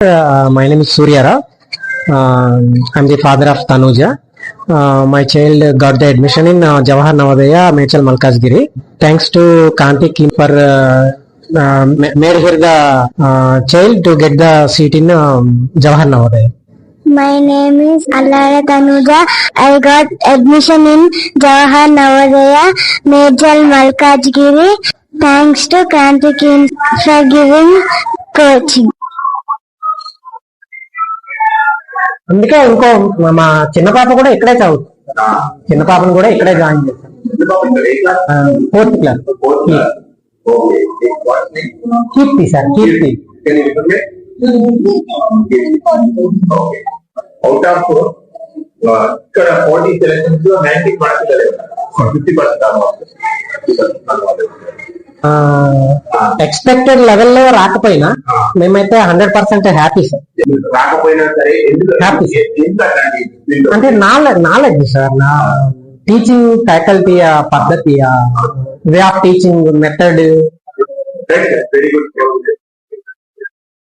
My name is Suryara. I'm the father of Tanuja. My child got the admission in Jawahar Navodaya, Mechal Malkajgiri. Thanks to Kanti Kim for made her the child to get the seat in Jawahar Navodaya. My name is Allara Tanuja. I got admission in Jawahar Navodaya, Mechal Malkajgiri. Thanks to Kanti Kim for giving coaching. అందుకే ఇంకో మా చిన్న పాప కూడా ఇక్కడే చదువుతుంది. చిన్న పాపను కూడా ఇక్కడే జాయిన్ చేశాను. 4th class. Keerthi sir, Keerthi. Out of ఇక్కడ 40 సెలక్షన్స్ లో 90 మార్క్స్ 50% ఎక్స్పెక్టెడ్ లెవెల్లో రాకపోయినా మేమైతే 100% హ్యాపీ సార్. రాకపోయినా సరే హ్యాపీ అంటే నాలెడ్జ్ సార్, నా టీచింగ్ ఫ్యాకల్టీ పద్ధతి, way of teaching method. Very good.